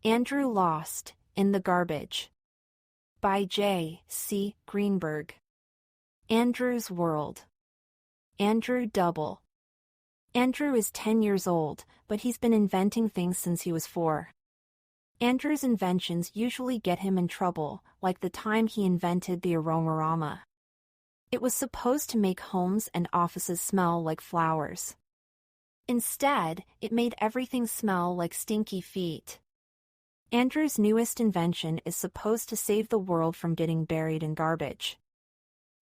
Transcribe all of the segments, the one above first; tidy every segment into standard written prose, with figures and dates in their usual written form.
Andrew Lost in the Garbage. By J. C. Greenburg. Andrew's World. Andrew Double. Andrew is 10 years old, but he's been inventing things since he was 4. Andrew's inventions usually get him in trouble, like the time he invented the aromarama. It was supposed to make homes and offices smell like flowers. Instead, it made everything smell like stinky feet. Andrew's newest invention is supposed to save the world from getting buried in garbage.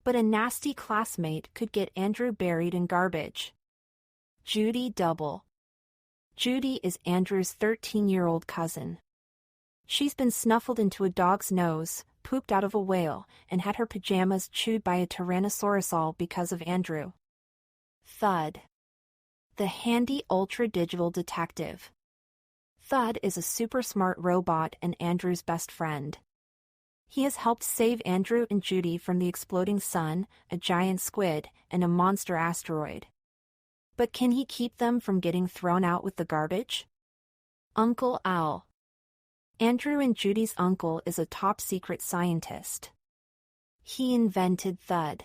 But a nasty classmate could get Andrew buried in garbage. Judy Double. Judy is Andrew's 13-year-old cousin. She's been snuffled into a dog's nose, pooped out of a whale, and had her pajamas chewed by a tyrannosaurus all because of Andrew. Thud. The handy ultra-digital detective. Thud is a super smart robot and Andrew's best friend. He has helped save Andrew and Judy from the exploding sun, a giant squid, and a monster asteroid. But can he keep them from getting thrown out with the garbage? Uncle Al. Andrew and Judy's uncle is a top-secret scientist. He invented Thud.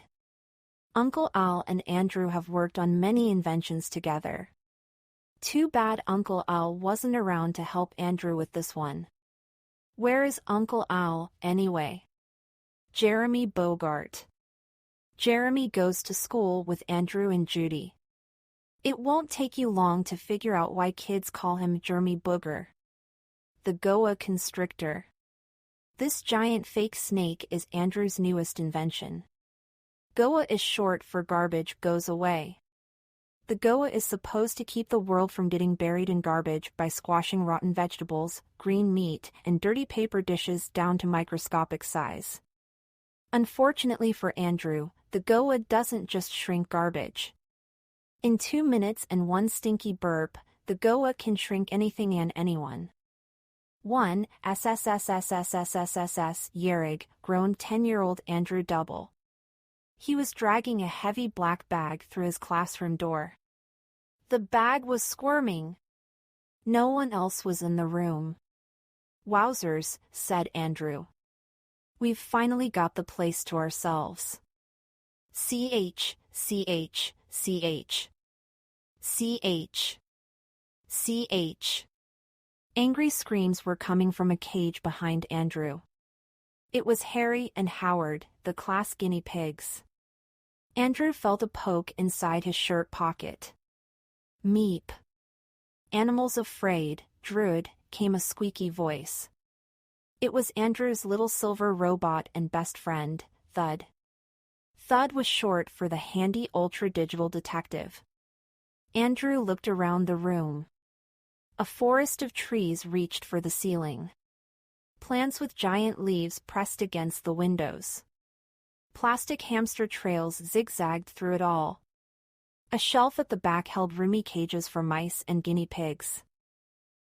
Uncle Al and Andrew have worked on many inventions together. Too bad Uncle Al wasn't around to help Andrew with this one. Where is Uncle Al, anyway? Jeremy Bogart. Jeremy goes to school with Andrew and Judy. It won't take you long to figure out why kids call him Jeremy Booger. The Goa Constrictor. This giant fake snake is Andrew's newest invention. Goa is short for garbage goes away. The Goa is supposed to keep the world from getting buried in garbage by squashing rotten vegetables, green meat, and dirty paper dishes down to microscopic size. Unfortunately for Andrew, the Goa doesn't just shrink garbage. In 2 minutes and 1 stinky burp, the Goa can shrink anything and anyone. 1 SSSSSSSSS Yerig, grown 10-year-old Andrew Double. He was dragging a heavy black bag through his classroom door. The bag was squirming. No one else was in the room. Wowzers, said Andrew. We've finally got the place to ourselves. CH, CH, CH. CH. CH. Angry screams were coming from a cage behind Andrew. It was Harry and Howard, the class guinea pigs. Andrew felt a poke inside his shirt pocket. Meep. Animals afraid, Druid, came a squeaky voice. It was Andrew's little silver robot and best friend, Thud. Thud was short for the handy ultra-digital detective. Andrew looked around the room. A forest of trees reached for the ceiling. Plants with giant leaves pressed against the windows. Plastic hamster trails zigzagged through it all. A shelf at the back held roomy cages for mice and guinea pigs.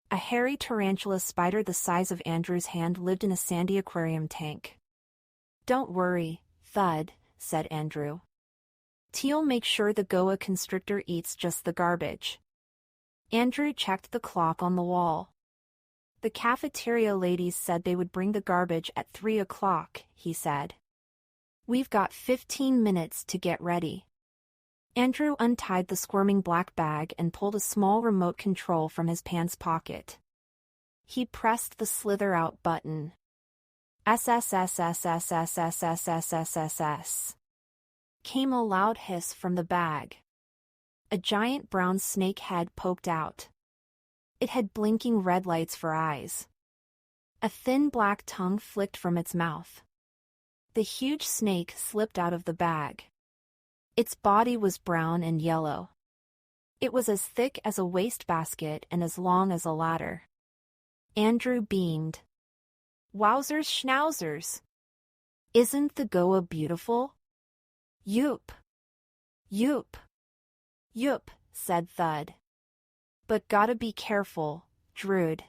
A hairy tarantula spider the size of Andrew's hand lived in a sandy aquarium tank. Don't worry, Thud, said Andrew. Teal make sure the Goa Constrictor eats just the garbage. Andrew checked the clock on the wall. The cafeteria ladies said they would bring the garbage at 3 o'clock, he said. We've got 15 minutes to get ready. Andrew untied the squirming black bag and pulled a small remote control from his pants pocket. He pressed the slither out button. SSSSSSSSSSSS. Came a loud hiss from the bag. A giant brown snake head poked out. It had blinking red lights for eyes. A thin black tongue flicked from its mouth. The huge snake slipped out of the bag. Its body was brown and yellow. It was as thick as a wastebasket and as long as a ladder. Andrew beamed. Wowzers schnauzers! Isn't the Goa beautiful? Yoop! Yoop! Yoop, said Thud. But gotta be careful, Druid.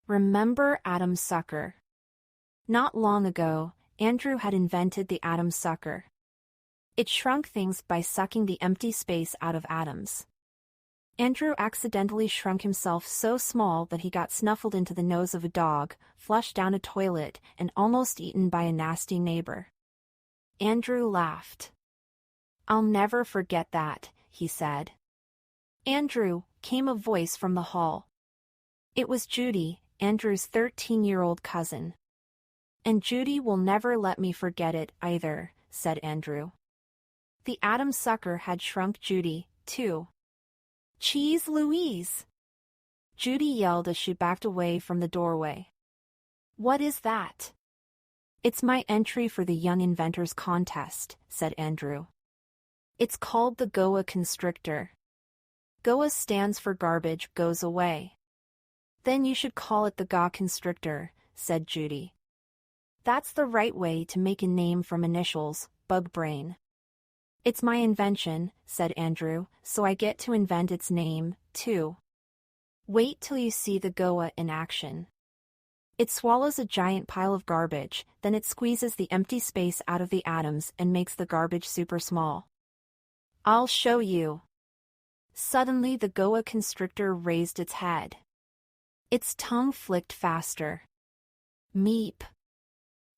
Remember atom sucker. Not long ago, Andrew had invented the atom sucker. It shrunk things by sucking the empty space out of atoms. Andrew accidentally shrunk himself so small that he got snuffled into the nose of a dog, flushed down a toilet, and almost eaten by a nasty neighbor. Andrew laughed. "I'll never forget that," he said. "Andrew," came a voice from the hall. It was Judy, Andrew's 13-year-old cousin. "And Judy will never let me forget it either," said Andrew. The atom sucker had shrunk Judy, too. "Cheese Louise!" Judy yelled as she backed away from the doorway. "What is that?" "It's my entry for the Young Inventors Contest," said Andrew. "It's called the Goa Constrictor. Goa stands for garbage goes away." "Then you should call it the GA Constrictor," said Judy. "That's the right way to make a name from initials, bug brain." "It's my invention," said Andrew, "so I get to invent its name, too." Wait till you see the Goa in action. It swallows a giant pile of garbage, then it squeezes the empty space out of the atoms and makes the garbage super small. "I'll show you." Suddenly the Goa Constrictor raised its head. Its tongue flicked faster. "Meep."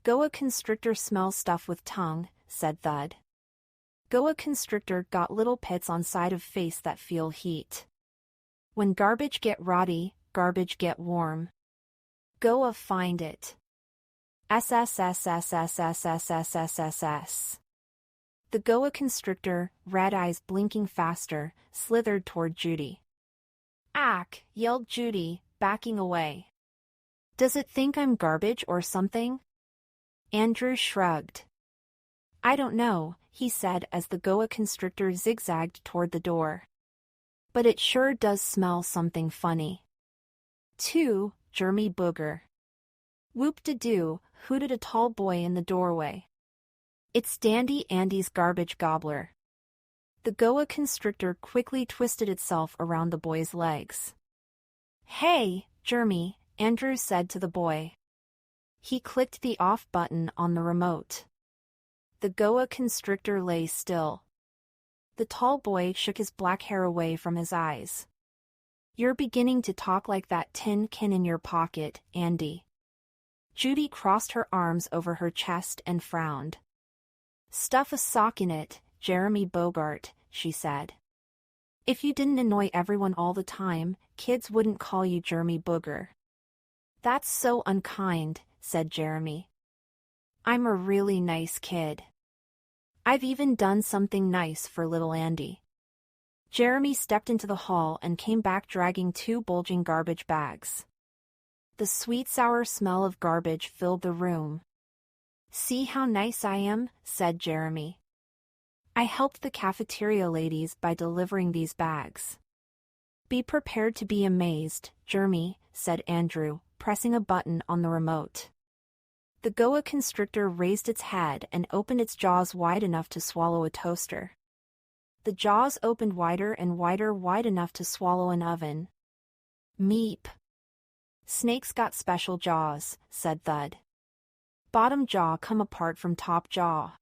"Goa Constrictor smells stuff with tongue," said Thud. Goa Constrictor got little pits on side of face that feel heat. When garbage get rotty, garbage get warm. Goa find it. SSSSSSSSSSS. The Goa Constrictor, red eyes blinking faster, slithered toward Judy. "Ack!" yelled Judy, backing away. "Does it think I'm garbage or something?" Andrew shrugged. "I don't know," he said as the Goa Constrictor zigzagged toward the door. "But it sure does smell something funny." "Too, Jeremy Booger." "Whoop-de-doo," hooted a tall boy in the doorway. "It's Dandy Andy's garbage gobbler." The Goa Constrictor quickly twisted itself around the boy's legs. "Hey, Jeremy," Andrew said to the boy. He clicked the off button on the remote. The Goa Constrictor lay still. The tall boy shook his black hair away from his eyes. "You're beginning to talk like that tin can in your pocket, Andy." Judy crossed her arms over her chest and frowned. "Stuff a sock in it, Jeremy Bogart," she said. "If you didn't annoy everyone all the time, kids wouldn't call you Jeremy Booger." "That's so unkind," said Jeremy. "I'm a really nice kid. I've even done something nice for little Andy." Jeremy stepped into the hall and came back dragging 2 bulging garbage bags. The sweet-sour smell of garbage filled the room. "See how nice I am," said Jeremy. "I helped the cafeteria ladies by delivering these bags." "Be prepared to be amazed, Jeremy," said Andrew, pressing a button on the remote. The Goa Constrictor raised its head and opened its jaws wide enough to swallow a toaster. The jaws opened wider and wider, wide enough to swallow an oven. "Meep." "Snakes got special jaws," said Thud. "Bottom jaw come apart from top jaw.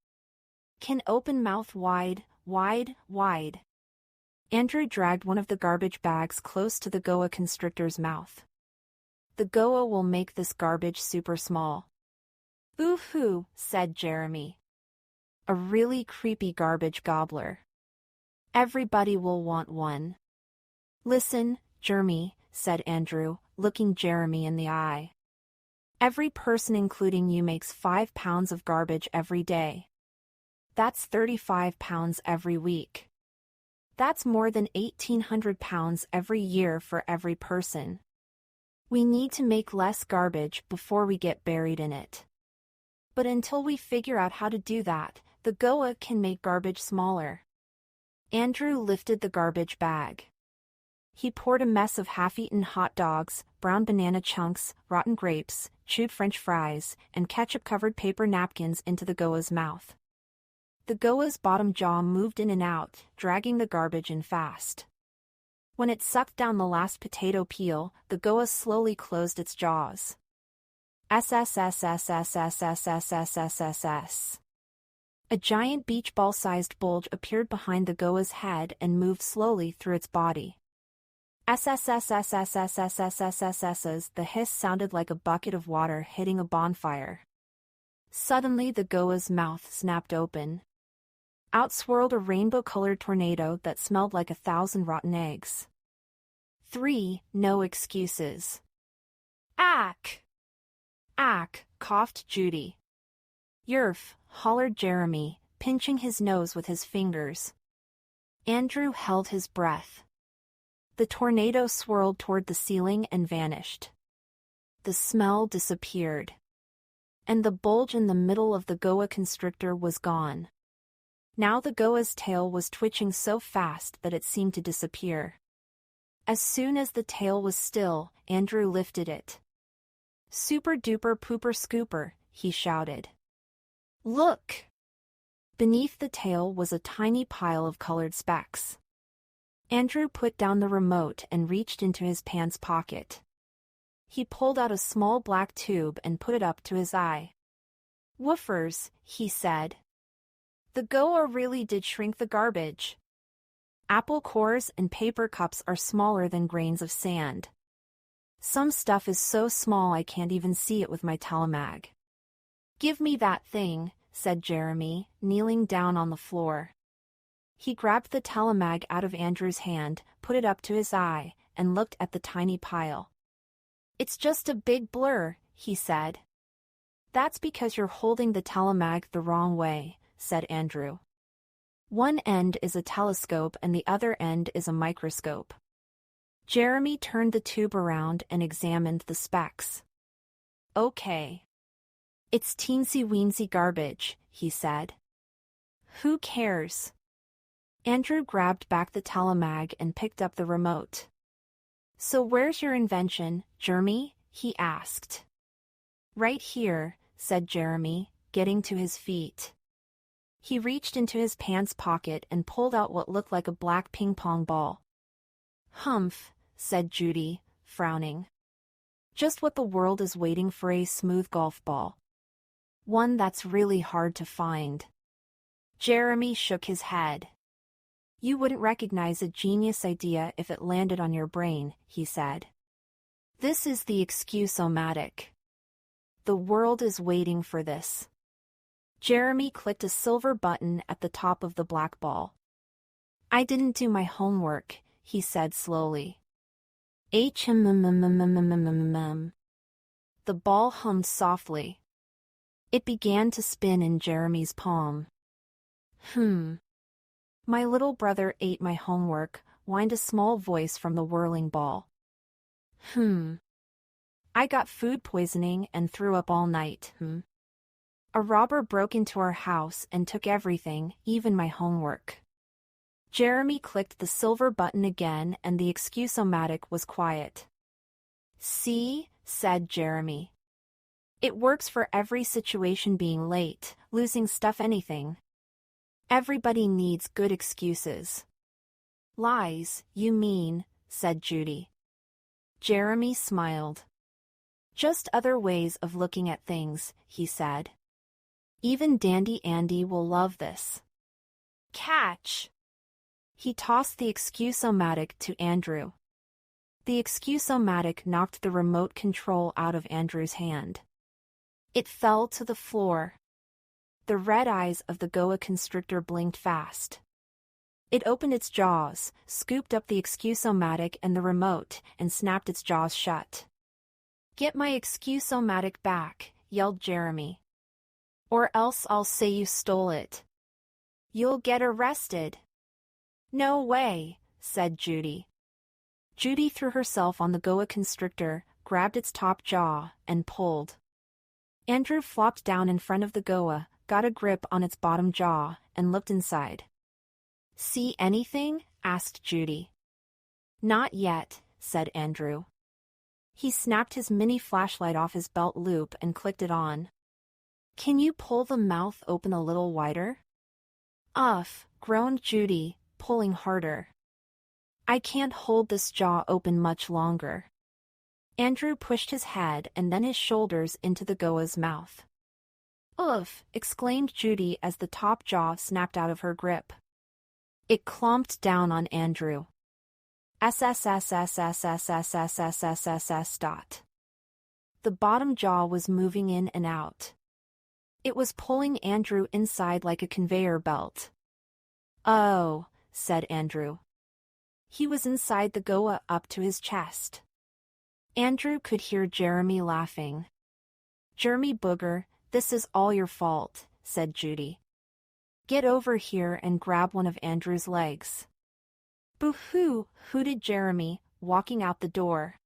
Can open mouth wide, wide, wide." Andrew dragged one of the garbage bags close to the Goa Constrictor's mouth. "The Goa will make this garbage super small." "Ooh-hoo," said Jeremy. "A really creepy garbage gobbler. Everybody will want one." "Listen, Jeremy," said Andrew, looking Jeremy in the eye. "Every person including you makes 5 pounds of garbage every day. That's 35 pounds every week. That's more than 1,800 pounds every year for every person. We need to make less garbage before we get buried in it. But until we figure out how to do that, the Goa can make garbage smaller." Andrew lifted the garbage bag. He poured a mess of half-eaten hot dogs, brown banana chunks, rotten grapes, chewed French fries, and ketchup-covered paper napkins into the Goa's mouth. The Goa's bottom jaw moved in and out, dragging the garbage in fast. When it sucked down the last potato peel, the Goa slowly closed its jaws. SSSSSSSSSSSS. A giant beach ball-sized bulge appeared behind the Goa's head and moved slowly through its body. SSSSSSSSSSSS. The hiss sounded like a bucket of water hitting a bonfire. Suddenly the Goa's mouth snapped open. Out swirled a rainbow-colored tornado that smelled like 1,000 rotten eggs. 3. No excuses. Ack! Ack, coughed Judy. Yerf, hollered Jeremy, pinching his nose with his fingers. Andrew held his breath. The tornado swirled toward the ceiling and vanished. The smell disappeared. And the bulge in the middle of the Goa constrictor was gone. Now the Goa's tail was twitching so fast that it seemed to disappear. As soon as the tail was still, Andrew lifted it. Super duper pooper scooper, he shouted. Look! Beneath the tail was a tiny pile of colored specks. Andrew put down the remote and reached into his pants pocket. He pulled out a small black tube and put it up to his eye. Woofers, he said. The Goa really did shrink the garbage. Apple cores and paper cups are smaller than grains of sand. Some stuff is so small I can't even see it with my telemag. Give me that thing, said Jeremy, kneeling down on the floor. He grabbed the telemag out of Andrew's hand, put it up to his eye, and looked at the tiny pile. It's just a big blur, he said. That's because you're holding the telemag the wrong way, said Andrew. One end is a telescope and the other end is a microscope. Jeremy turned the tube around and examined the specks. Okay. It's teensy-weensy garbage, he said. Who cares? Andrew grabbed back the telemag and picked up the remote. So where's your invention, Jeremy? He asked. Right here, said Jeremy, getting to his feet. He reached into his pants pocket and pulled out what looked like a black ping-pong ball. Humph, said Judy, frowning. Just what the world is waiting for, a smooth golf ball. One that's really hard to find. Jeremy shook his head. You wouldn't recognize a genius idea if it landed on your brain, he said. This is the excuse-o-matic. The world is waiting for this. Jeremy clicked a silver button at the top of the black ball. I didn't do my homework, he said slowly. The ball hummed softly. It began to spin in Jeremy's palm. My little brother ate my homework, whined a small voice from the whirling ball. I got food poisoning and threw up all night. A robber broke into our house and took everything, even my homework. Jeremy clicked the silver button again and the excuse-o-matic was quiet. See, said Jeremy. It works for every situation, being late, losing stuff, anything. Everybody needs good excuses. Lies, you mean, said Judy. Jeremy smiled. Just other ways of looking at things, he said. Even Dandy Andy will love this. Catch! He tossed the excuse-o-matic to Andrew. The excuse-o-matic knocked the remote control out of Andrew's hand. It fell to the floor. The red eyes of the Goa constrictor blinked fast. It opened its jaws, scooped up the excuse-o-matic and the remote, and snapped its jaws shut. Get my excuse-o-matic back, yelled Jeremy. Or else I'll say you stole it. You'll get arrested. No way, said Judy. Judy threw herself on the Goa constrictor, grabbed its top jaw, and pulled. Andrew flopped down in front of the Goa, got a grip on its bottom jaw, and looked inside. See anything? asked Judy. Not yet, said Andrew. He snapped his mini flashlight off his belt loop and clicked it on. Can you pull the mouth open a little wider? Uff, groaned Judy, pulling harder. I can't hold this jaw open much longer. Andrew pushed his head and then his shoulders into the Goa's mouth. Oof, exclaimed Judy as the top jaw snapped out of her grip. It clomped down on Andrew. dot. The bottom jaw was moving in and out. It was pulling Andrew inside like a conveyor belt. Oh, said Andrew. He was inside the goa up to his chest. Andrew could hear Jeremy laughing. Jeremy Booger, this is all your fault, said Judy. Get over here and grab one of Andrew's legs. Boo-hoo, hooted Jeremy, walking out the door.